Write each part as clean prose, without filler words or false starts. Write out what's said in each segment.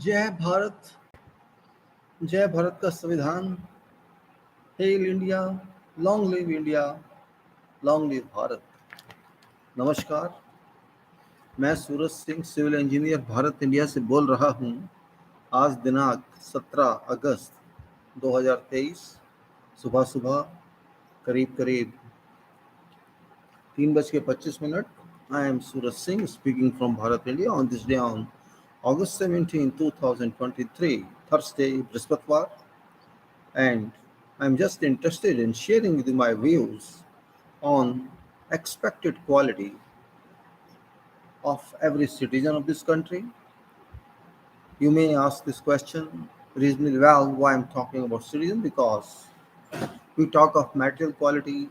जय भारत। जय भारत का संविधान। Hail India. Long live India. Long live Bharat. नमस्कार। मैं Suraj Singh civil engineer Bharat India से बोल रहा हूँ। आज दिनांक 17 अगस्त 2023 सुबह सुबह करीब करीब 3:25। I am Suraj Singh speaking from Bharat India on this day on August 17, 2023, Thursday, Brihaspativar, and I'm just interested in sharing with you my views on expected quality of every citizen of this country. You may ask this question reasonably well why I'm talking about citizen, because we talk of material quality,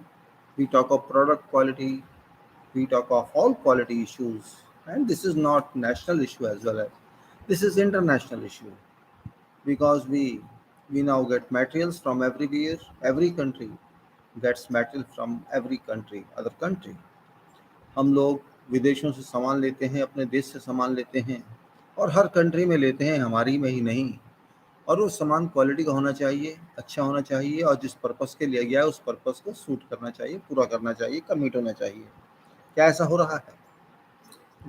we talk of product quality, we talk of all quality issues, and this is not national issue as well as this is international issue, because we now get materials from everywhere. Every country gets material from every country, other country. हम लोग विदेशों से सामान लेते हैं, अपने देश से सामान लेते हैं, और हर कंट्री में लेते हैं, हमारी में ही नहीं। और वो सामान क्वालिटी का होना चाहिए, अच्छा होना चाहिए, और जिस पर्पस के लिए गया है उस पर्पस को सूट करना चाहिए, पूरा करना चाहिए, कमिट होना चाहिए। क्या ऐसा हो रहा है?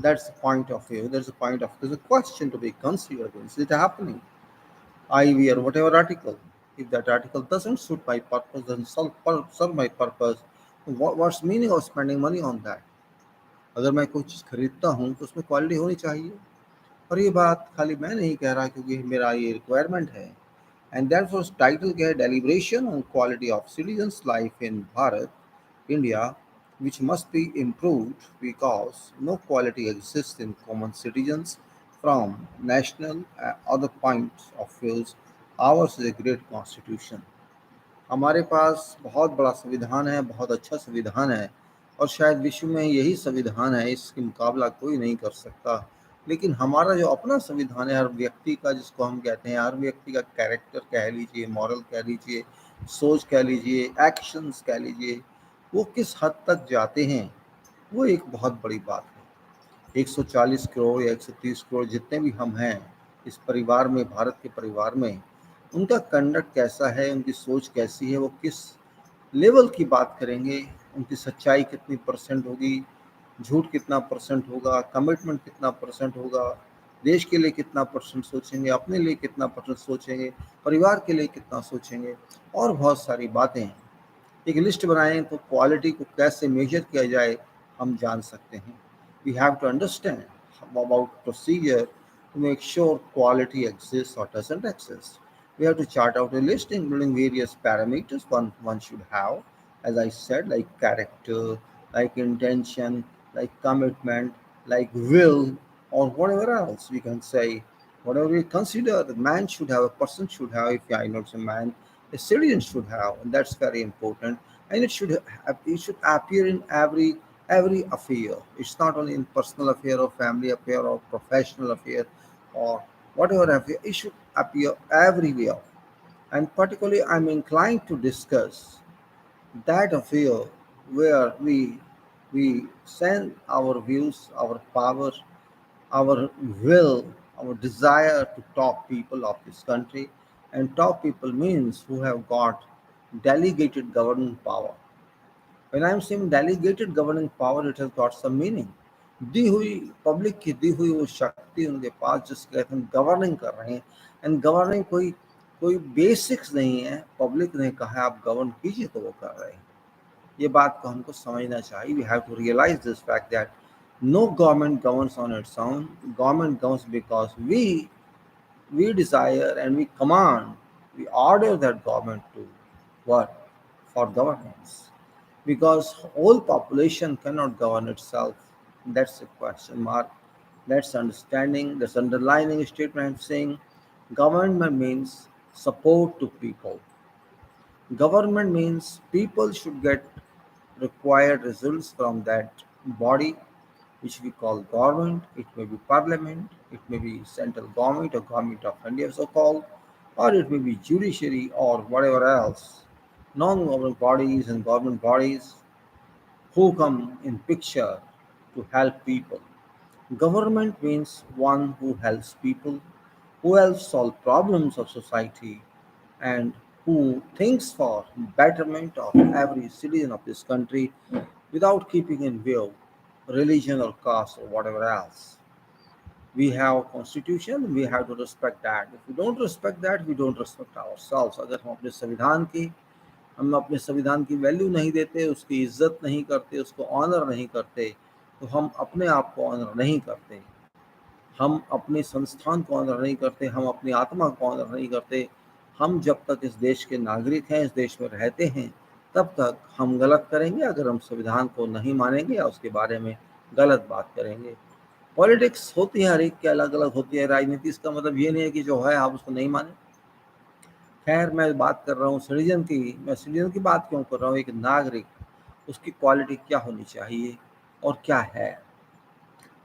That's the point of view. There's a question to be considered. Is it happening? I wear whatever article. If that article doesn't suit my purpose, doesn't serve my purpose, what's meaning of spending money on that? अगर मैं कोई चीज़ खरीदता हूँ तो उसमें quality होनी चाहिए। और ये बात खाली मैं नहीं कह रहा, क्योंकि मेरा ये रिक्वायरमेंट है। एंड therefore टाइटल क्या है? Deliberation on quality of citizens life in Bharat India, which must be improved because no quality exists in common citizens from national other points of views. Ours is a great constitution. हमारे पास बहुत बड़ा संविधान है, बहुत अच्छा संविधान है, और शायद विश्व में यही संविधान है, इसके मुकाबला कोई नहीं कर सकता। लेकिन हमारा जो अपना संविधान है, हर व्यक्ति का, जिसको हम कहते हैं, हर व्यक्ति का कैरेक्टर कह लीजिए, मॉरल कह लीजिए, सोच कह लीजिए, एक्शंस कह लीजिए, वो किस हद तक जाते हैं, वो एक बहुत बड़ी बात है। 140 करोड़ या 130 करोड़ जितने भी हम हैं इस परिवार में, भारत के परिवार में, उनका कंडक्ट कैसा है, उनकी सोच कैसी है, वो किस लेवल की बात करेंगे, उनकी सच्चाई कितनी परसेंट होगी, झूठ कितना परसेंट होगा, कमिटमेंट कितना परसेंट होगा, देश के लिए कितना परसेंट सोचेंगे, अपने लिए कितना परसेंट सोचेंगे, परिवार के लिए कितना सोचेंगे, और बहुत सारी बातें। एक लिस्ट बनाएं तो क्वालिटी को कैसे मेजर किया जाए हम जान सकते हैं। We have to understand about procedure to make sure quality exists or doesn't exist. We have to chart out a list including various parameters one should have, as I said, like character, like intention, like commitment, like will, or whatever else we can say. Whatever we consider the man should have, a person should have, if I know it's a man, a citizen should have, and that's very important. And it should appear in every affair. It's not only in personal affair or family affair or professional affair or whatever affair. It should appear everywhere. And particularly, I'm inclined to discuss that affair where we send our views, our power, our will, our desire to top people of this country. And top people means who have got delegated governing power. When I'm saying delegated governing power, it has got some meaning. दी हुई public की दी हुई वो शक्ति उनके पास, जिसके हम governing कर रहे हैं। एंड गवर्निंग कोई कोई बेसिक्स नहीं है, पब्लिक ने कहा आप गवर्न कीजिए तो वो कर रहे हैं। ये बात को हमको समझना चाहिए। We have to realise this fact that no government governs on its own. Government governs because we desire and we command, we order that government to work for governance. Because whole population cannot govern itself. That's a question mark. That's understanding. That's underlining a statement I'm saying. Government means support to people. Government means people should get required results from that body, which we call government. It may be parliament, it may be central government or government of India so called, or it may be judiciary or whatever else. Non-government bodies and government bodies who come in picture to help people. Government means one who helps people, who helps solve problems of society, and who thinks for betterment of every citizen of this country without keeping in view religion or caste or whatever else. We have a constitution, we have to respect that. If we don't respect that, we don't respect ourselves. अगर हम अपने संविधान की value नहीं देते, उसकी इज्जत नहीं करते, उसको ऑनर नहीं करते, तो हम अपने आप को ऑनर नहीं करते, हम अपने संस्थान को ऑनर नहीं करते, हम अपनी आत्मा को ऑनर नहीं करते। हम जब तक इस देश के नागरिक हैं, इस देश में रहते हैं, तब तक हम गलत करेंगे अगर हम संविधान को नहीं मानेंगे या उसके बारे में गलत बात करेंगे। पॉलिटिक्स होती है, हर एक की अलग अलग होती है। राजनीति इसका मतलब ये नहीं है कि जो है आप उसको नहीं माने। खैर, मैं बात कर रहा हूँ सिटीजन की। मैं सिटीजन की बात क्यों कर रहा हूँ? एक नागरिक, उसकी क्वालिटी क्या होनी चाहिए और क्या है?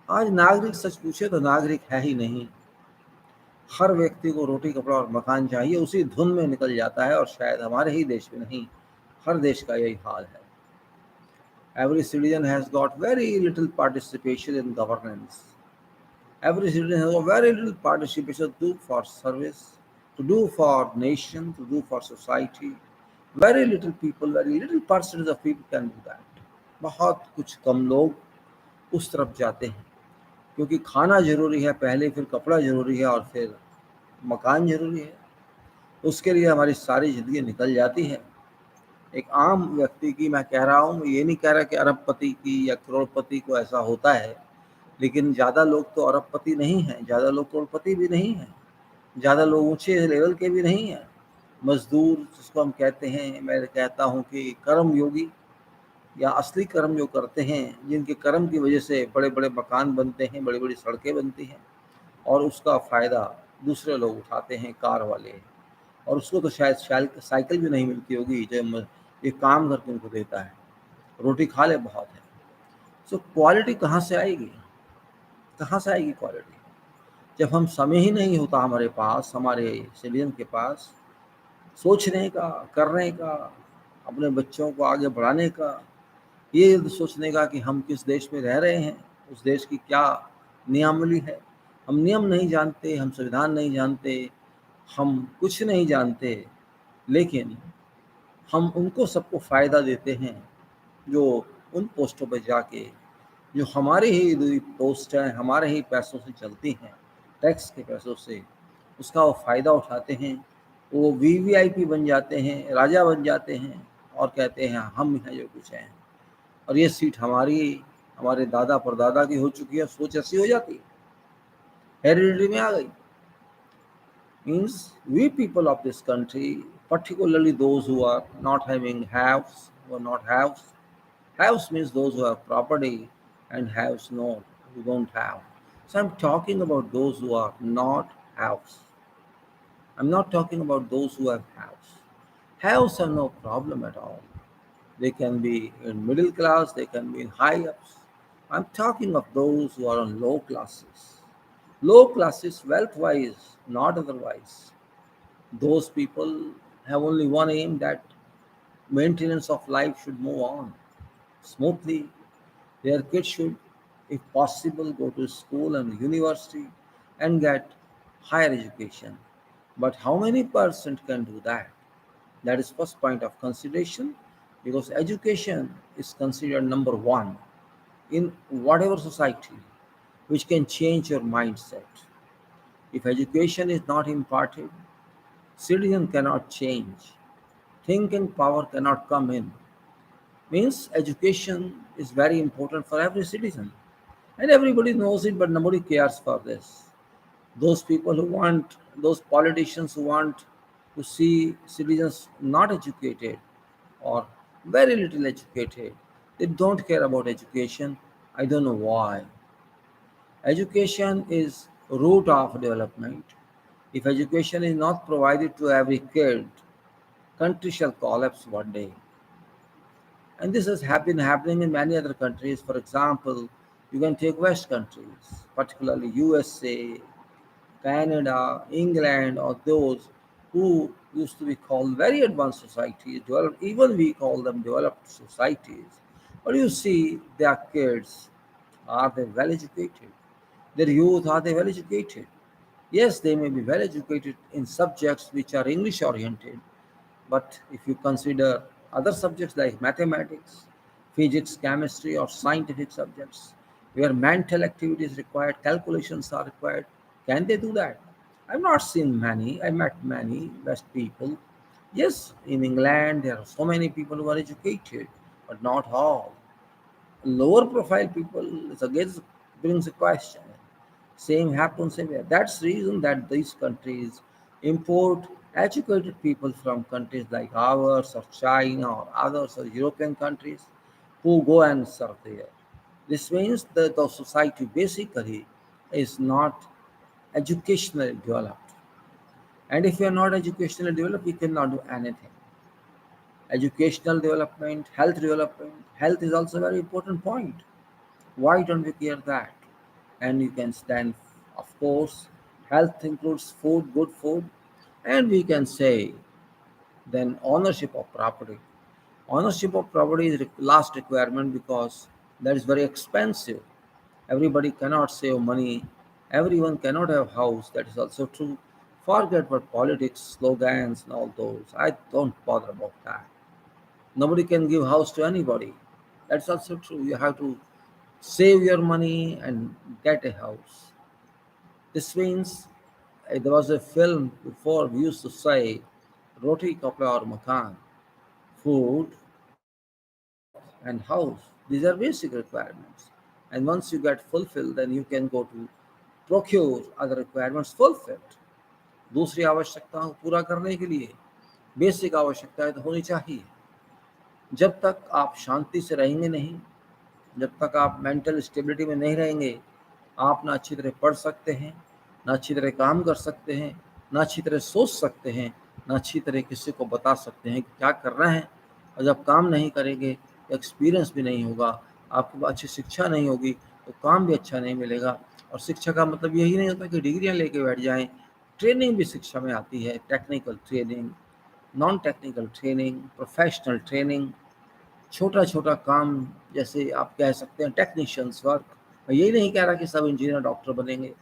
आज नागरिक सच पूछे तो नागरिक है ही नहीं। हर व्यक्ति को रोटी कपड़ा और मकान चाहिए, उसी धुन में निकल जाता है। और शायद हमारे ही देश में नहीं, हर देश का यही हाल है। Every citizen has got very little participation in governance. Every citizen has got very little participation to do for service, to do for nation, to do for society. Very little people, very little percentage of people can do that. बहुत कुछ कम लोग उस तरफ जाते हैं, क्योंकि खाना जरूरी है पहले, फिर कपड़ा जरूरी है और फिर मकान जरूरी है। उसके लिए हमारी सारी ज़िंदगी निकल जाती है। एक आम व्यक्ति की मैं कह रहा हूँ, ये नहीं कह रहा कि अरबपति की या करोड़पति को ऐसा होता है, लेकिन ज़्यादा लोग तो अरबपति नहीं हैं, ज़्यादा लोग करोड़पति भी नहीं हैं, ज़्यादा लोग ऊंचे लेवल के भी नहीं हैं। मजदूर जिसको हम कहते हैं, मैं कहता हूँ कि कर्म योगी या असली कर्म जो करते हैं, जिनके कर्म की वजह से बड़े बड़े मकान बनते हैं, बड़ी बड़ी सड़कें बनती हैं, और उसका फ़ायदा दूसरे लोग उठाते हैं, कार वाले। और उसको तो शायद साइकिल भी नहीं मिलती होगी जो ये काम करके उनको देता है। रोटी खा ले बहुत है। सो क्वालिटी कहाँ से आएगी? कहाँ से आएगी क्वालिटी? जब हम समय ही नहीं होता हमारे पास, हमारे सिटीजन के पास सोचने का, करने का, अपने बच्चों को आगे बढ़ाने का, ये सोचने का कि हम किस देश में रह रहे हैं, उस देश की क्या नियमावली है। हम नियम नहीं जानते, हम संविधान नहीं जानते, हम कुछ नहीं जानते, लेकिन हम उनको सबको फ़ायदा देते हैं जो उन पोस्टों पर जाके, जो हमारे ही पोस्ट हैं, हमारे ही पैसों से चलती हैं, टैक्स के पैसों से, उसका वो फ़ायदा उठाते हैं। वो वीवीआईपी बन जाते हैं, राजा बन जाते हैं और कहते हैं हम हैं जो कुछ हैं। और ये सीट हमारी, हमारे दादा परदादा की हो चुकी है। सोच ऐसी हो जाती है, हेरिडिटी में आ गई। Means we people of this country, particularly those who are not having haves, who are not haves. Haves means those who have property, and haves no, who don't have. So I'm talking about those who are not haves. I'm not talking about those who have haves. Haves have no problem at all. They can be in middle class, they can be in high ups. I'm talking of those who are on low classes. Low classes, wealth wise, not otherwise. Those people have only one aim, that maintenance of life should move on smoothly. Their kids should, if possible, go to school and university and get higher education. But how many percent can do that? That is first point of consideration, because education is considered number one in whatever society, which can change your mindset. If education is not imparted, citizen cannot change. Thinking power cannot come in. Means education is very important for every citizen. And everybody knows it, but nobody cares for this. Those people who want, those politicians who want to see citizens not educated or very little educated, they don't care about education. I don't know why. Education is root of development. If education is not provided to every kid, country shall collapse one day. And this has been happening in many other countries. For example, you can take West countries, particularly USA, Canada, England, or those who used to be called very advanced societies, even we call them developed societies. But you see, their kids, are they well educated? Their youth, are they well educated? Yes, they may be well educated in subjects which are English oriented, but if you consider other subjects like mathematics, physics, chemistry, or scientific subjects where mental activity is required, calculations are required, can they do that? I've not seen many. I met many West people. Yes, in England there are so many people who are educated, but not all. Lower profile people is again brings a question. Same happens everywhere. That's the reason that these countries import educated people from countries like ours or China or others or European countries who go and serve there. This means that the society basically is not educationally developed. And if you are not educationally developed, you cannot do anything. Educational development, health development. Health is also a very important point. Why don't we care that? And you can stand, of course, health includes food, good food, and we can say then ownership of property. Ownership of property is last requirement because that is very expensive. Everybody cannot save money. Everyone cannot have house. That is also true. Forget about politics, slogans, and all those. I don't bother about that. Nobody can give house to anybody. That's also true. You have to save your money and get a house. This means there was a film before we used to say roti, kapda or makan, food, cloth and house. These are basic requirements. And once you get fulfilled, then you can go to procure other requirements fulfilled. दूसरी आवश्यकताओं को पूरा करने के लिए basic आवश्यकताएं तो होनी चाहिए. जब तक आप शांति से रहेंगे नहीं, जब तक आप मेंटल स्टेबिलिटी में नहीं रहेंगे, आप ना अच्छी तरह पढ़ सकते हैं, ना अच्छी तरह काम कर सकते हैं, ना अच्छी तरह सोच सकते हैं, ना अच्छी तरह किसी को बता सकते हैं कि क्या करना है. और जब काम नहीं करेंगे तो एक्सपीरियंस भी नहीं होगा, आपके पास अच्छी शिक्षा नहीं होगी तो काम भी अच्छा नहीं मिलेगा. और शिक्षा का मतलब यही नहीं होता कि डिग्रियां लेके बैठ जाएं. ट्रेनिंग भी शिक्षा में आती है, technical training, non technical training, professional training, छोटा छोटा काम जैसे आप कह सकते हैं टेक्नीशियंस वर्क. मैं यही नहीं कह रहा कि सब इंजीनियर डॉक्टर बनेंगे.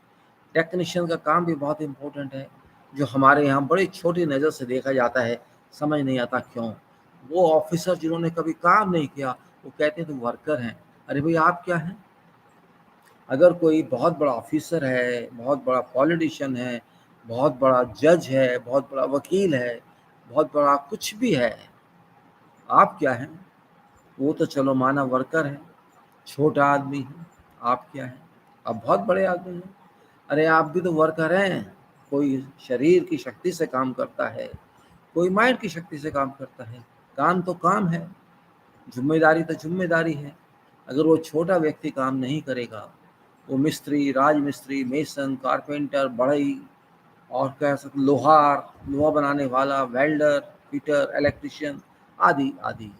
टेक्नीशियन का काम भी बहुत इंपॉर्टेंट है, जो हमारे यहाँ बड़ी छोटी नज़र से देखा जाता है. समझ नहीं आता क्यों. वो ऑफिसर जिन्होंने कभी काम नहीं किया वो कहते हैं तुम वर्कर हैं. अरे भाई आप क्या हैं? अगर कोई बहुत बड़ा ऑफिसर है, बहुत बड़ा पॉलिटिशियन है, बहुत बड़ा जज है, बहुत बड़ा वकील है, बहुत बड़ा कुछ भी है, आप क्या हैं? वो तो चलो माना वर्कर है, छोटा आदमी है. आप क्या हैं? आप बहुत बड़े आदमी हैं. अरे आप भी तो वर्कर हैं. कोई शरीर की शक्ति से काम करता है, कोई माइंड की शक्ति से काम करता है. काम तो काम है, जिम्मेदारी तो जिम्मेदारी है. अगर वो छोटा व्यक्ति काम नहीं करेगा, वो मिस्त्री, राजमिस्त्री, मेसन, कारपेंटर, बढ़ई और कह सकते लोहार, लोहा बनाने वाला, वेल्डर, फिटर, इलेक्ट्रिशियन आदि आदि.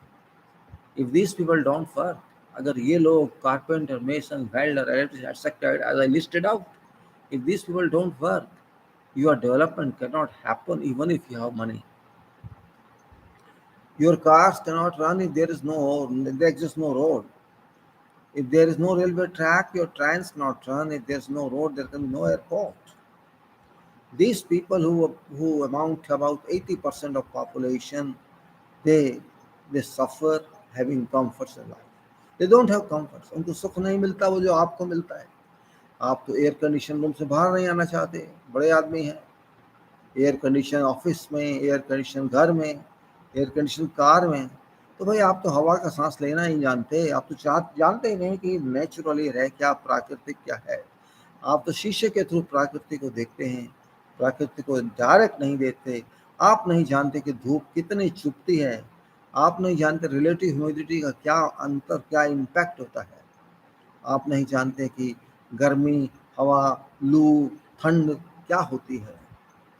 If these people don't work, अगर ये लोग carpenter, mason, welder, electrician etcetera as I listed out, if these people don't work, your development cannot happen even if you have money. Your cars cannot run if there exists no road. If there is no railway track, your trains cannot run. If there is no road, there can be no airport. These people who amount to about 80% of population, they they suffer having comforts in life. They don't have comforts. उनको सुख नहीं मिलता वो जो आपको मिलता है. आप तो एयर कंडीशन रूम से बाहर नहीं आना चाहते, बड़े आदमी हैं. एयर कंडीशन ऑफिस में, एयर कंडीशन घर में, एयर कंडीशन कार में. तो भाई आप तो हवा का सांस लेना ही जानते. आप तो जानते ही नहीं कि नेचुरली है क्या, प्राकृतिक क्या है. आप तो शीशे के थ्रू प्रकृति को देखते हैं, प्रकृति को डायरेक्ट नहीं देखते. आप नहीं जानते कि धूप कितनी चुभती है. आप नहीं जानते रिलेटिव ह्यूमिडिटी का क्या अंतर, क्या इम्पैक्ट होता है. आप नहीं जानते कि गर्मी, हवा, लू, ठंड क्या होती है.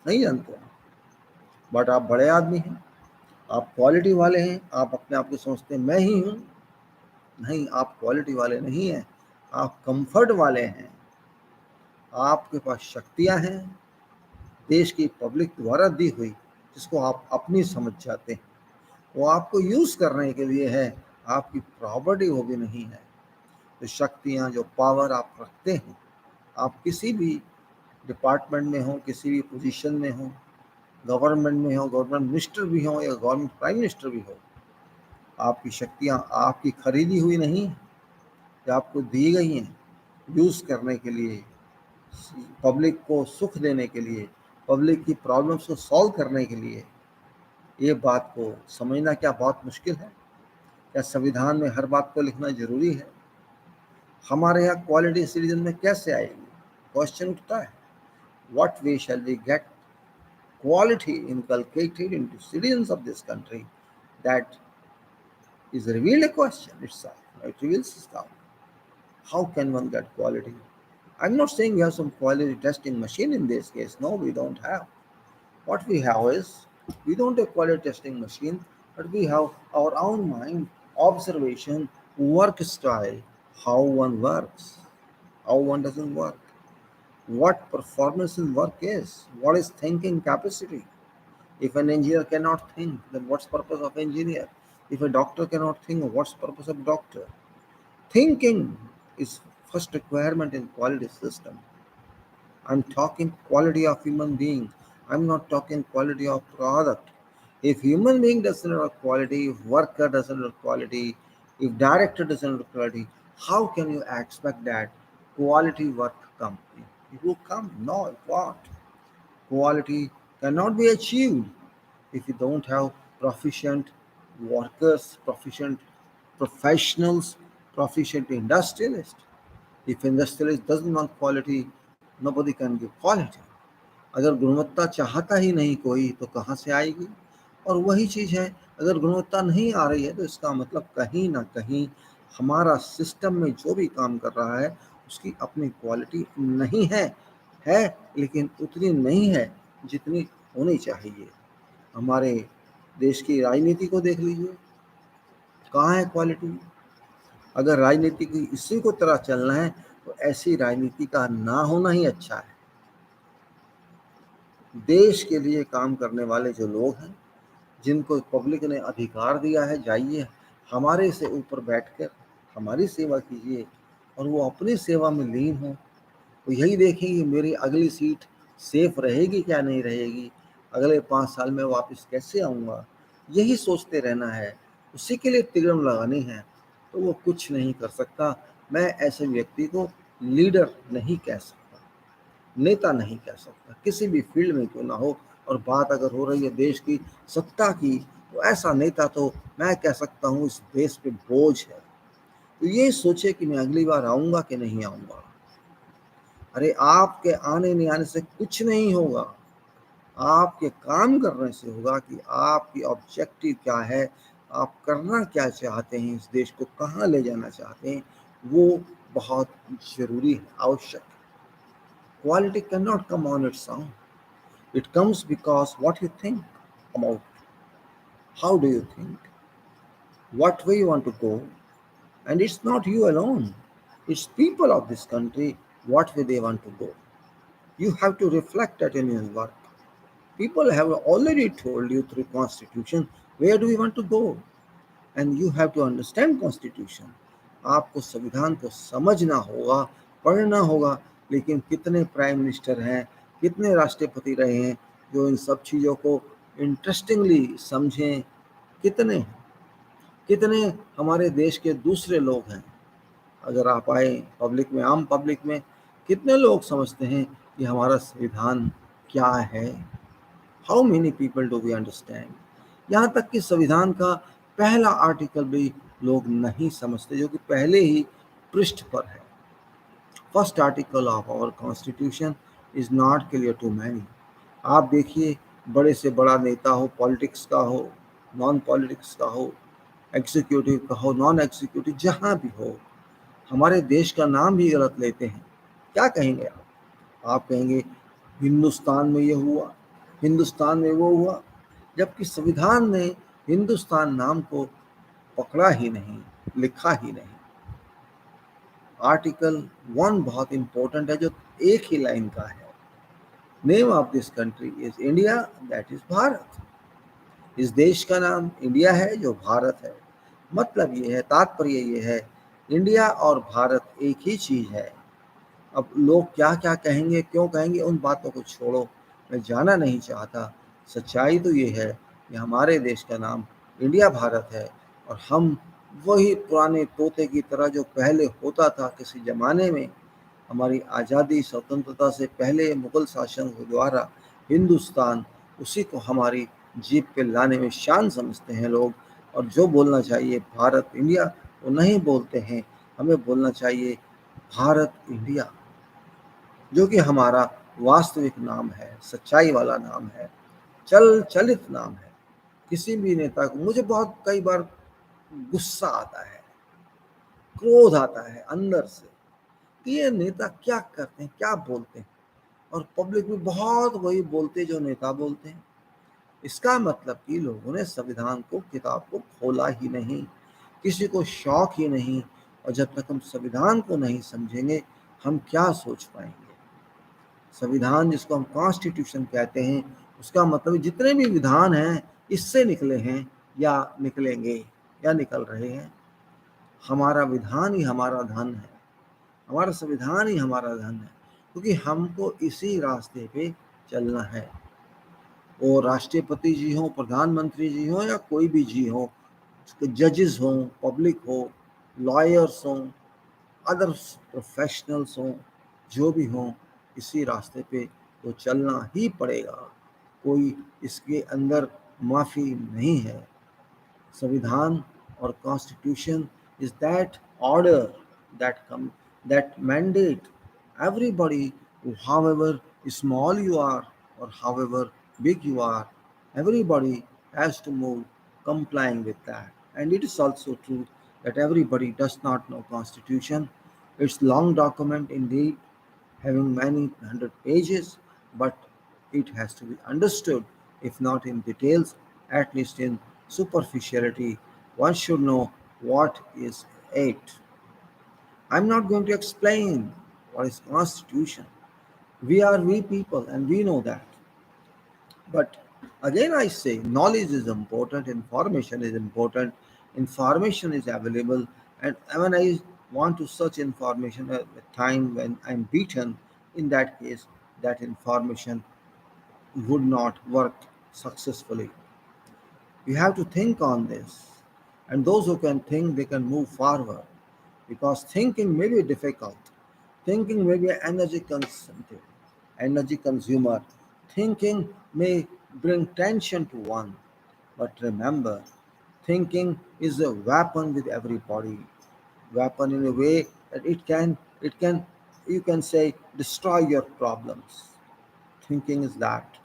नहीं जानते. बट आप बड़े आदमी हैं, आप क्वालिटी वाले हैं. आप अपने आप को समझते हैं मैं ही हूँ. नहीं, आप क्वालिटी वाले नहीं हैं, आप कंफर्ट वाले हैं. आपके पास शक्तियाँ हैं देश की पब्लिक द्वारा दी हुई, जिसको आप अपनी समझ जाते हैं. वो आपको यूज़ करने के लिए है, आपकी प्रॉपर्टी वो भी नहीं है. तो शक्तियाँ, जो पावर आप रखते हैं, आप किसी भी डिपार्टमेंट में हो, किसी भी पोजीशन में हो, गवर्नमेंट में हो, गवर्नमेंट मिनिस्टर भी हो या गवर्नमेंट प्राइम मिनिस्टर भी हो, आपकी शक्तियाँ आपकी खरीदी हुई नहीं, ये आपको दी गई हैं यूज़ करने के लिए, पब्लिक को सुख देने के लिए, पब्लिक की प्रॉब्लम्स को सॉल्व करने के लिए। ये बात को समझना क्या बहुत मुश्किल है? क्या संविधान में हर बात को लिखना जरूरी है? हमारे यहाँ क्वालिटी सिटीजन में कैसे आएगी? क्वेश्चन उठता है, what way shall we get quality inculcated into citizens of this country? That is revealed a question itself. It reveals itself. How can one get quality? I'm not saying we have some quality testing machine in this case. No, we don't have. What we have is, we don't have quality testing machine, but we have our own mind, observation, work style, how one works, how one doesn't work, what performance in work is, what is thinking capacity. If an engineer cannot think, then what's purpose of engineer? If a doctor cannot think, what's purpose of doctor? Thinking is first requirement in quality system. I'm talking quality of human being. I'm not talking quality of product. If human being doesn't have quality, if worker doesn't have quality, if director doesn't have quality, how can you expect that quality work come? It will come. No, it won't. Quality cannot be achieved if you don't have proficient workers, proficient professionals, proficient industrialists. If industrialist doesn't want quality, nobody can give quality. अगर गुणवत्ता चाहता ही नहीं कोई तो कहाँ से आएगी? और वही चीज़ है, अगर गुणवत्ता नहीं आ रही है तो इसका मतलब कहीं ना कहीं हमारा सिस्टम में जो भी काम कर रहा है उसकी अपनी क्वालिटी नहीं है लेकिन उतनी नहीं है जितनी होनी चाहिए। हमारे देश की राजनीति को देख लीजिए, कहाँ है क्वालिटी? अगर राजनीति की इसी को तरह चलना है तो ऐसी राजनीति का ना होना ही अच्छा है। देश के लिए काम करने वाले जो लोग हैं, जिनको पब्लिक ने अधिकार दिया है, जाइए हमारे से ऊपर बैठकर हमारी सेवा कीजिए और वो अपनी सेवा में लीन हो। तो यही देखेंगे मेरी अगली सीट सेफ रहेगी क्या नहीं रहेगी, अगले 5 साल में वापस कैसे आऊँगा, यही सोचते रहना है, उसी के लिए तिगड़म लगानी है, तो वो कुछ नहीं कर सकता। मैं ऐसे व्यक्ति को लीडर नहीं कह सकता, नेता नहीं कह सकता, किसी भी फील्ड में क्यों ना हो। और बात अगर हो रही है देश की सत्ता की, तो ऐसा नेता तो मैं कह सकता हूँ इस देश पे बोझ है। तो ये सोचे कि मैं अगली बार आऊँगा कि नहीं आऊँगा। अरे आपके आने नहीं आने से कुछ नहीं होगा, आपके काम करने से होगा कि आपकी ऑब्जेक्टिव क्या है, आप करना क्या चाहते हैं, इस देश को कहाँ ले जाना चाहते हैं, वो बहुत ज़रूरी है, आवश्यक है। Quality cannot come on its own. It comes because what you think about, how do you think, what way you want to go, and it's not you alone. It's people of this country, what way they want to go. You have to reflect that in your work. People have already told you through constitution where do we want to go, and you have to understand constitution. आपको संविधान को समझना होगा, पढ़ना होगा। लेकिन कितने prime minister हैं, कितने राष्ट्रपति रहे हैं जो इन सब चीज़ों को इंटरेस्टिंगली समझें? कितने कितने हमारे देश के दूसरे लोग हैं? अगर आप आए पब्लिक में, आम पब्लिक में, कितने लोग समझते हैं कि हमारा संविधान क्या है? How many people do we understand? यहाँ तक कि संविधान का पहला आर्टिकल भी लोग नहीं समझते, जो कि पहले ही पृष्ठ पर है। First article of our constitution is not clear to many. आप देखिए, बड़े से बड़ा नेता हो, पॉलिटिक्स का हो, नॉन पॉलिटिक्स का हो, एग्जीक्यूटिव का हो, नॉन एग्जीक्यूटिव, जहाँ भी हो, हमारे देश का नाम भी गलत लेते हैं। क्या कहेंगे आप? आप कहेंगे हिंदुस्तान में ये हुआ, हिंदुस्तान में वो हुआ, जबकि संविधान ने हिंदुस्तान नाम को पकड़ा ही नहीं, लिखा ही नहीं। आर्टिकल 1 बहुत इंपॉर्टेंट है, जो एक ही लाइन का है। Name of this country is India, that is Bharat. इस देश का नाम इंडिया है, जो भारत है। मतलब ये है, तात्पर्य ये है, इंडिया और भारत एक ही चीज है। अब लोग क्या क्या कहेंगे, क्यों कहेंगे, उन बातों को छोड़ो, मैं जाना नहीं चाहता। सच्चाई तो ये है कि हमारे देश का नाम इंडिया भारत है, और हम वही पुराने तोते की तरह जो पहले होता था किसी ज़माने में, हमारी आज़ादी स्वतंत्रता से पहले मुग़ल शासन के द्वारा हिंदुस्तान, उसी को हमारी जीभ पे लाने में शान समझते हैं लोग। और जो बोलना चाहिए भारत इंडिया, वो नहीं बोलते हैं। हमें बोलना चाहिए भारत इंडिया, जो कि हमारा वास्तविक नाम है, सच्चाई वाला नाम है, चलित नाम है। किसी भी नेता को, मुझे बहुत कई बार गुस्सा आता है, क्रोध आता है अंदर से कि ये नेता क्या करते हैं, क्या बोलते हैं, और पब्लिक में बहुत वही बोलते जो नेता बोलते हैं। इसका मतलब कि लोगों ने संविधान को, किताब को खोला ही नहीं, किसी को शौक ही नहीं। और जब तक हम संविधान को नहीं समझेंगे, हम क्या सोच पाएंगे। संविधान, जिसको हम कॉन्स्टिट्यूशन कहते हैं, उसका मतलब जितने भी विधान हैं इससे निकले हैं, या निकलेंगे, या निकल रहे हैं। हमारा विधान ही हमारा धन है, हमारा संविधान ही हमारा धन है, क्योंकि हमको इसी रास्ते पे चलना है। वो राष्ट्रपति जी हों, प्रधानमंत्री जी हों, या कोई भी जी हो, जजेस हों, पब्लिक हो, लॉयर्स हों, अदर प्रोफेशनल्स हों, जो भी हों, इसी रास्ते पे तो चलना ही पड़ेगा। कोई इसके अंदर माफ़ी नहीं है। संविधान और constitution is that order that that mandate everybody, however small you are or however big you are, everybody has to move complying with that. And it is also true that everybody does not know constitution. It's long document indeed, having many hundred pages, but it has to be understood, if not in details, at least in superficiality. One should know what is it. I'm not going to explain what is constitution. We are we people and we know that. But again, I say knowledge is important, information is important, information is available. And when I want to search information at the time when I'm beaten, in that case, that information would not work successfully. You have to think on this. And those who can think, they can move forward. Because thinking may be difficult. Thinking may be energy consumer. Thinking may bring tension to one. But remember, thinking is a weapon with everybody. Weapon in a way that it can, you can say, destroy your problems. Thinking is that.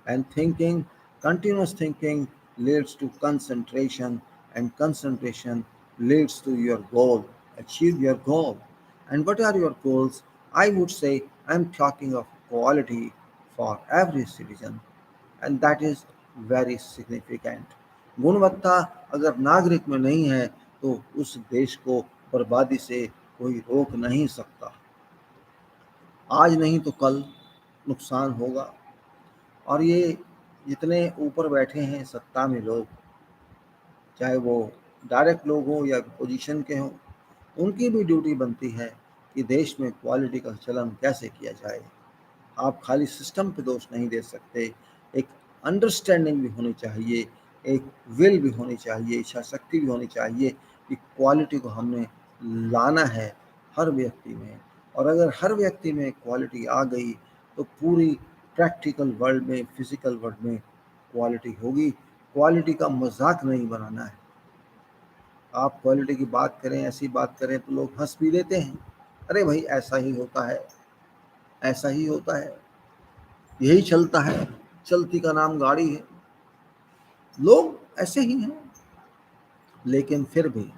And thinking, continuous thinking, leads to concentration, and concentration leads to your goal. Achieve your goal. And what are your goals? I would say I'm talking of quality for every citizen, and that is very significant. गुणवत्ता अगर नागरिक में नहीं है, तो उस देश को बर्बादी से कोई रोक नहीं सकता। आज नहीं तो कल नुकसान होगा। और ये जितने ऊपर बैठे हैं सत्ता में लोग, चाहे वो डायरेक्ट लोग हों या पोजीशन के हों, उनकी भी ड्यूटी बनती है कि देश में क्वालिटी का चलन कैसे किया जाए। आप खाली सिस्टम पे दोष नहीं दे सकते, एक अंडरस्टैंडिंग भी होनी चाहिए, एक विल भी होनी चाहिए, इच्छा शक्ति भी होनी चाहिए कि क्वालिटी को हमने लाना है हर व्यक्ति में। और अगर हर व्यक्ति में क्वालिटी आ गई, तो पूरी प्रैक्टिकल वर्ल्ड में, फिजिकल वर्ल्ड में क्वालिटी होगी। क्वालिटी का मजाक नहीं बनाना है। आप क्वालिटी की बात करें, ऐसी बात करें, तो लोग हंस भी लेते हैं। अरे भाई, ऐसा ही होता है, ऐसा ही होता है, यही चलता है, चलती का नाम गाड़ी है। लोग ऐसे ही हैं। लेकिन फिर भी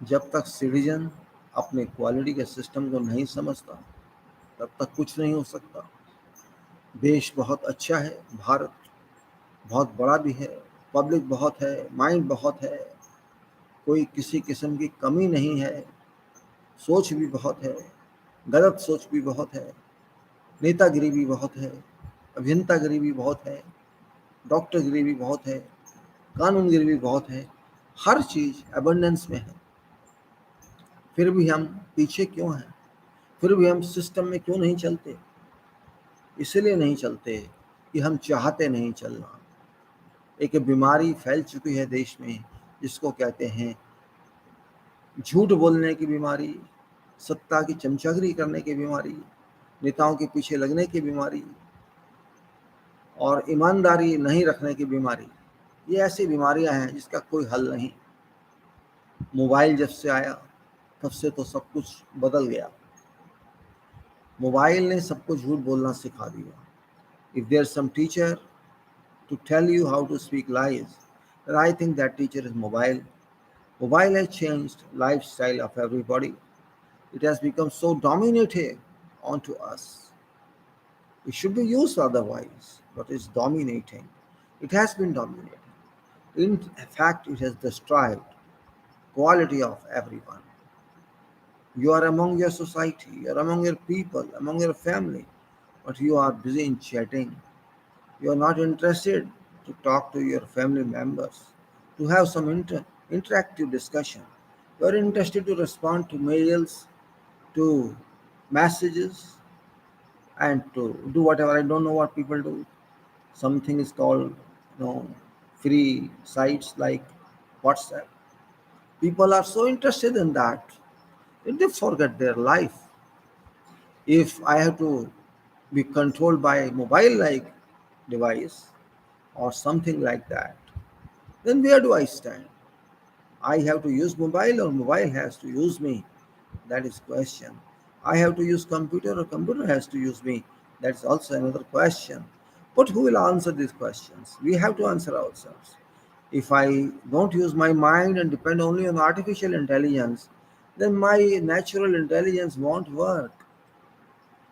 जब तक सिटीजन अपने क्वालिटी के सिस्टम को नहीं समझता, तब तक कुछ नहीं हो सकता। देश बहुत अच्छा है, भारत बहुत बड़ा भी है, पब्लिक बहुत है, माइंड बहुत है, कोई किसी किस्म की कमी नहीं है, सोच भी बहुत है, गलत सोच भी बहुत है, नेतागिरी भी बहुत है, अभियंतागिरी भी बहुत है, डॉक्टरगिरी भी बहुत है, कानूनगिरी भी बहुत है। हर चीज़ एबंडेंस में है, फिर भी हम पीछे क्यों हैं? फिर भी हम सिस्टम में क्यों नहीं चलते? इसलिए नहीं चलते कि हम चाहते नहीं चलना। एक बीमारी फैल चुकी है देश में, जिसको कहते हैं झूठ बोलने की बीमारी, सत्ता की चमचागिरी करने की बीमारी, नेताओं के पीछे लगने की बीमारी और ईमानदारी नहीं रखने की बीमारी। ये ऐसी बीमारियां हैं जिसका कोई हल नहीं। मोबाइल जब से आया तब से तो सब कुछ बदल गया। मोबाइल ने सबको झूठ बोलना सिखा दिया। If there some teacher to tell you how to speak lies, then I think that teacher is mobile. Mobile has changed lifestyle of everybody. It has become so dominating onto us. It should be used otherwise, but it's dominating. It has been dominating. In fact, it has destroyed quality of everyone. You are among your society, you are among your people, among your family, but you are busy in chatting. You are not interested to talk to your family members, to have some interactive discussion. You are interested to respond to mails, to messages, and to do whatever. I don't know what people do. Something is called, free sites like WhatsApp. People are so interested in that that they forget their life. If I have to be controlled by a mobile like device or something like that, then where do I stand? I have to use mobile or mobile has to use me? That is question. I have to use computer or computer has to use me? That is also another question. But who will answer these questions? We have to answer ourselves. If I don't use my mind and depend only on artificial intelligence, then my natural intelligence won't work.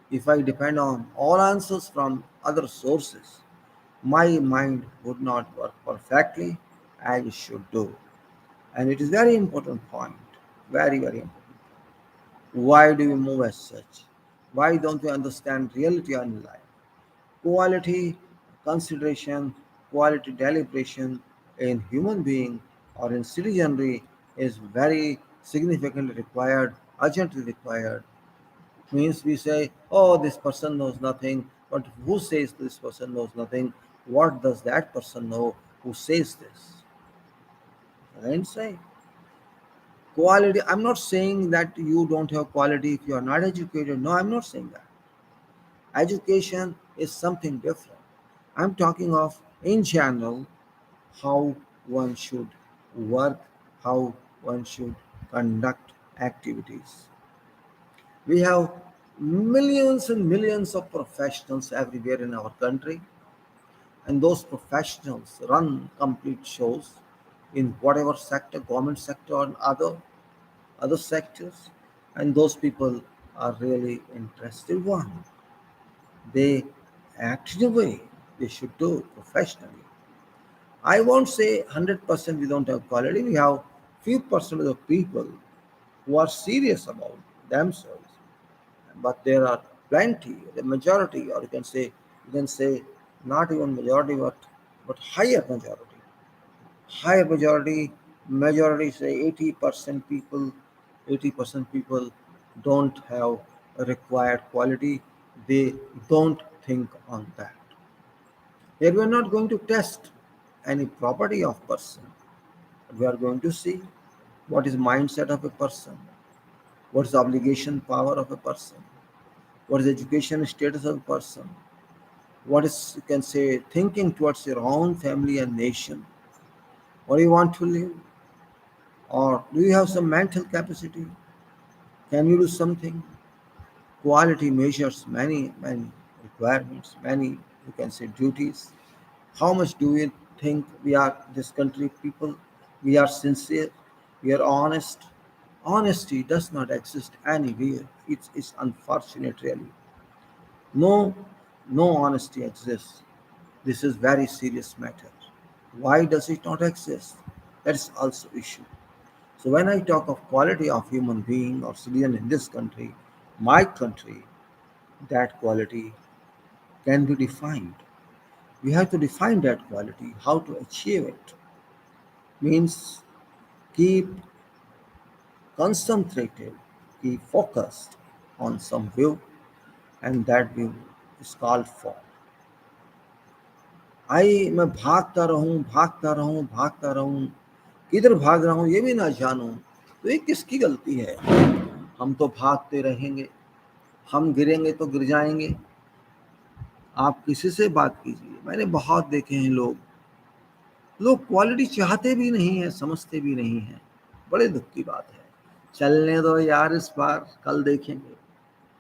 If I depend on all answers from other sources, my mind would not work perfectly as it should do. And it is very important point. Very, very important. Why do we move as such? Why don't we understand reality in life? Quality consideration, quality deliberation in human being or in citizenry is very significantly required, urgently required. Means we say, oh, this person knows nothing, but who says this person knows nothing? What does that person know who says this? And say quality. I'm not saying that you don't have quality if you are not educated. No, I'm not saying that. Education is something different. I'm talking of in general how one should work, how one should conduct activities. We have millions and millions of professionals everywhere in our country, and those professionals run complete shows in whatever sector, government sector or other sectors, and those people are really interested one. They act in a way they should do professionally. I won't say 100% we don't have quality. We have few percent of people who are serious about themselves, but there are plenty, the majority, or you can say not even majority, but higher majority. Higher majority say 80% people, 80% people don't have a required quality. They don't think on that. Here we are not going to test any property of person. We are going to see what is mindset of a person, what is the obligation power of a person, what is education status of a person, what is, you can say, thinking towards your own family and nation. What do you want to live? Or do you have some mental capacity? Can you do something? Quality measures many requirements, many, you can say, duties. How much do we think we are this country people? We are sincere, we are honest. Honesty does not exist anywhere. It's unfortunate really. No, no honesty exists. This is very serious matter. Why does it not exist? That is also issue. So when I talk of quality of human being or citizen in this country, my country, that quality can be defined. We have to define that quality, how to achieve it. Means keep concentrated, keep focused on some view, and that view is called fall. मैं भागता रहूं, किधर भाग रहा हूं ये भी ना जानूं, तो ये किसकी गलती है? हम तो भागते रहेंगे, हम गिरेंगे तो गिर जाएंगे। आप किसी से बात कीजिए, मैंने बहुत देखे हैं लोग क्वालिटी चाहते भी नहीं है, समझते भी नहीं है। बड़े दुख की बात है। चलने दो यार, इस बार कल देखेंगे।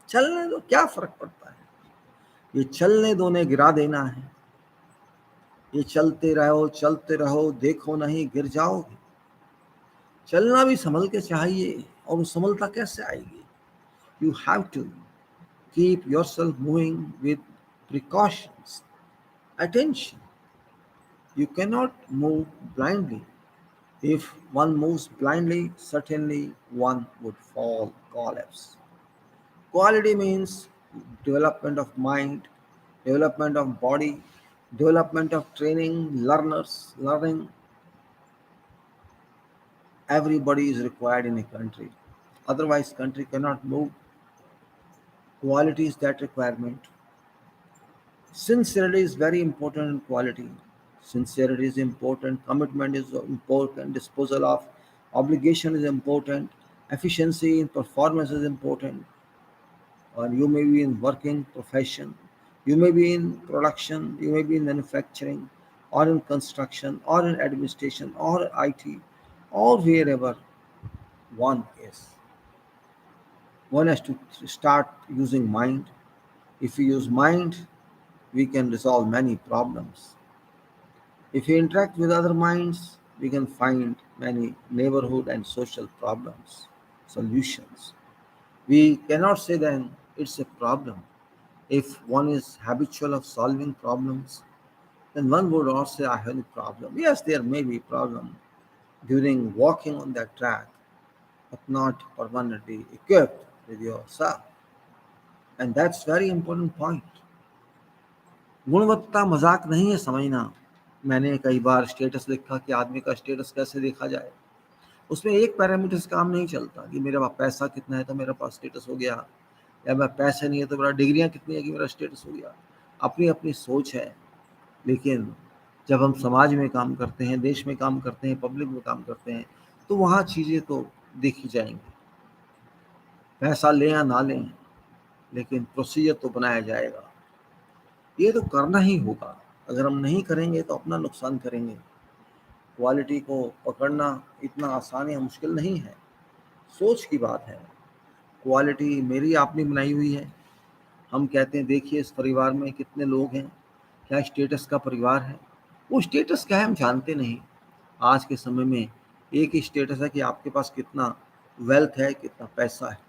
चलने दो, क्या फर्क पड़ता है? ये चलने दो ने गिरा देना है। ये चलते रहो, देखो नहीं गिर जाओगे। चलना भी संभल के चाहिए, और वो संभलता कैसे आएगी? You have to keep yourself moving with precautions, attention. You cannot move blindly. If one moves blindly, certainly one would fall, collapse. Quality means development of mind, development of body, development of training, learning. Everybody is required in a country. Otherwise, country cannot move. Quality is that requirement. Sincerity is very important in quality. Sincerity is important, commitment is important, disposal of obligation is important, efficiency in performance is important. Or you may be in working profession, you may be in production, you may be in manufacturing, or in construction, or in administration, or IT, or wherever one is. One has to start using mind. If we use mind, we can resolve many problems. If we interact with other minds, we can find many neighborhood and social problems, solutions. We cannot say then it's a problem. If one is habitual of solving problems, then one would not say I have a problem. Yes, there may be problem during walking on that track, but not permanently equipped with yourself. And that's very important point. गुणवत्ता मजाक नहीं है समझना। मैंने कई बार status लिखा कि आदमी का स्टेटस कैसे देखा जाए। उसमें एक पैरामीटर से काम नहीं चलता कि मेरे पास पैसा कितना है तो मेरे पास स्टेटस हो गया, या मैं पैसे नहीं है तो मेरा डिग्रियां कितनी है कि मेरा स्टेटस हो गया। अपनी अपनी सोच है। लेकिन जब हम समाज में काम करते हैं, देश में काम करते हैं, पब्लिक में काम करते हैं, तो वहाँ चीज़ें तो देखी जाएंगी। पैसा लें या ना लें, लेकिन प्रोसीजर तो बनाया जाएगा। ये तो करना ही होगा। अगर हम नहीं करेंगे तो अपना नुकसान करेंगे। क्वालिटी को पकड़ना इतना आसान या मुश्किल नहीं है, सोच की बात है। क्वालिटी मेरी आपने बनाई हुई है। हम कहते हैं देखिए इस परिवार में कितने लोग हैं, क्या स्टेटस का परिवार है। वो स्टेटस क्या है हम जानते नहीं। आज के समय में एक ही स्टेटस है कि आपके पास कितना वेल्थ है, कितना पैसा है।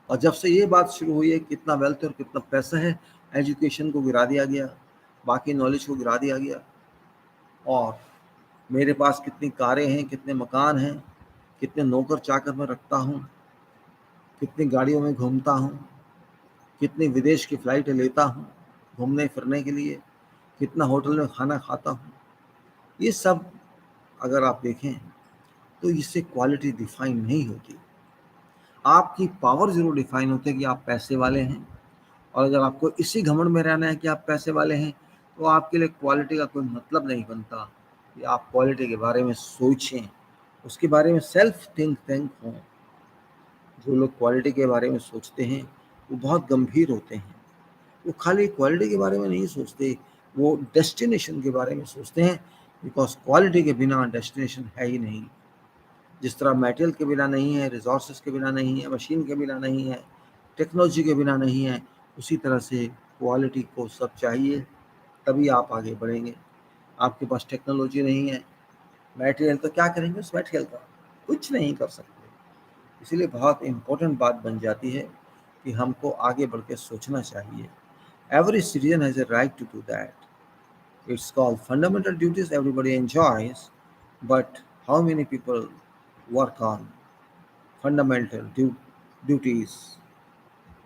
और जब से ये बात शुरू हुई है कितना वेल्थ है और कितना पैसा है, एजुकेशन को गिरा दिया गया, बाकी नॉलेज को गिरा दिया गया। और मेरे पास कितनी कारें हैं, कितने मकान हैं, कितने नौकर चाकर मैं रखता हूँ, कितनी गाड़ियों में घूमता हूँ, कितनी विदेश की फ़्लाइटें लेता हूँ घूमने फिरने के लिए, कितना होटल में खाना खाता हूँ। ये सब अगर आप देखें तो इससे क्वालिटी डिफाइन नहीं होती। आपकी पावर ज़रूर डिफाइन होती है कि आप पैसे वाले हैं। और अगर आपको इसी घमंड में रहना है कि आप पैसे वाले हैं, तो आपके लिए क्वालिटी का कोई मतलब नहीं बनता कि आप क्वालिटी के बारे में सोचें, उसके बारे में सेल्फ थिंक हों। जो लोग क्वालिटी के बारे में सोचते हैं वो बहुत गंभीर होते हैं। वो खाली क्वालिटी के बारे में नहीं सोचते, वो डेस्टिनेशन के बारे में सोचते हैं। बिकॉज क्वालिटी के बिना डेस्टिनेशन है ही नहीं। जिस तरह मटेरियल के बिना नहीं है, रिसोर्सेज के बिना नहीं है, मशीन के बिना नहीं है, टेक्नोलॉजी के बिना नहीं है, उसी तरह से क्वालिटी को सब चाहिए, तभी आप आगे बढ़ेंगे। आपके पास टेक्नोलॉजी नहीं है, मटेरियल, तो क्या करेंगे उस मटेरियल का? कुछ नहीं कर सकते। इसीलिए बहुत इम्पोर्टेंट बात बन जाती है कि हमको आगे बढ़ के सोचना चाहिए। Every citizen has a right to do that. It's called fundamental duties everybody enjoys, but how many people work on fundamental duties,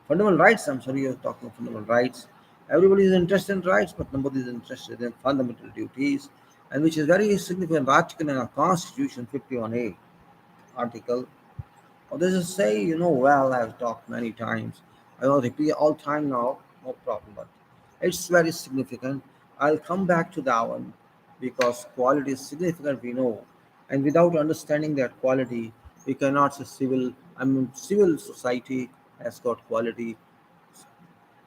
fundamental rights. I'm sorry, you're talking fundamental rights. Everybody is interested in rights, but nobody is interested in fundamental duties, and which is very significant article in our Constitution, 51A article. Or they just say, well, I've talked many times. I will repeat all time now, no problem. But it's very significant. I'll come back to that one because quality is significant, we know. And without understanding that quality, we cannot say civil society has got quality.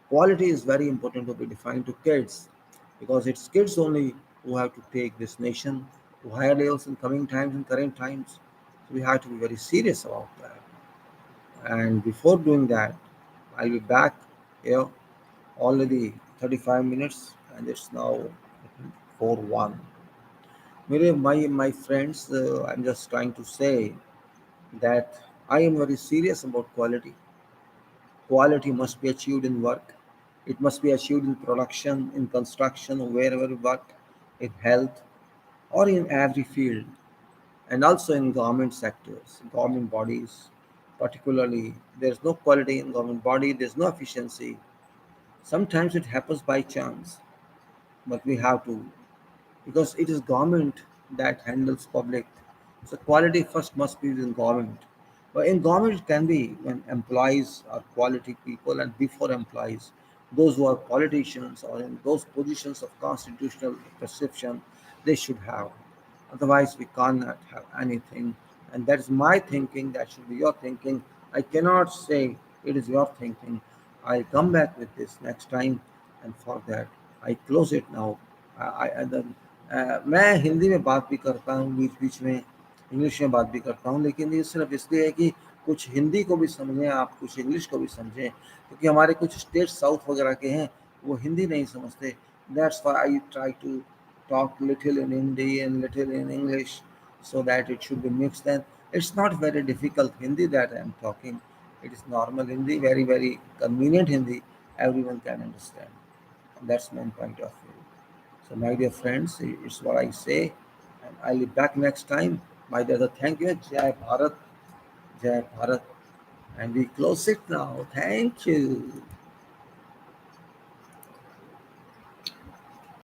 Quality is very important to be defined to kids because it's kids only who have to take this nation to higher levels in coming times and current times. So we have to be very serious about that. And before doing that, I'll be back here already 35 minutes and it's now 4:01. My friends, I'm just trying to say that I am very serious about quality. Quality must be achieved in work. It must be achieved in production, in construction, wherever we work, in health, or in every field, and also in government sectors, government bodies. Particularly, there's no quality in government body, there's no efficiency. Sometimes it happens by chance, but we have to because it is government that handles public. So quality first must be in government. But in government it can be when employees are quality people and before employees, those who are politicians or in those positions of constitutional perception, they should have. Otherwise we cannot have anything. And that is my thinking, that should be your thinking. I cannot say it is your thinking. I'll come back with this next time and for that I close it now. मैं हिंदी में बात भी करता हूँ बीच बीच में English में बात भी करता हूँ लेकिन ये सिर्फ इसलिए है कि कुछ हिंदी को भी समझें आप कुछ इंग्लिश को भी समझें क्योंकि हमारे कुछ स्टेट साउथ वगैरह के हैं वो हिंदी नहीं समझते that's why I try to talk little in Hindi and little in English so that it should be mixed and it's not very difficult Hindi that I am talking. It is normal Hindi, very, very convenient Hindi. Everyone can understand. That's my point of view. So, my dear friends, it's what I say, and I'll be back next time. My dear, thank you. Jai Bharat, Jai Bharat, and we close it now. Thank you.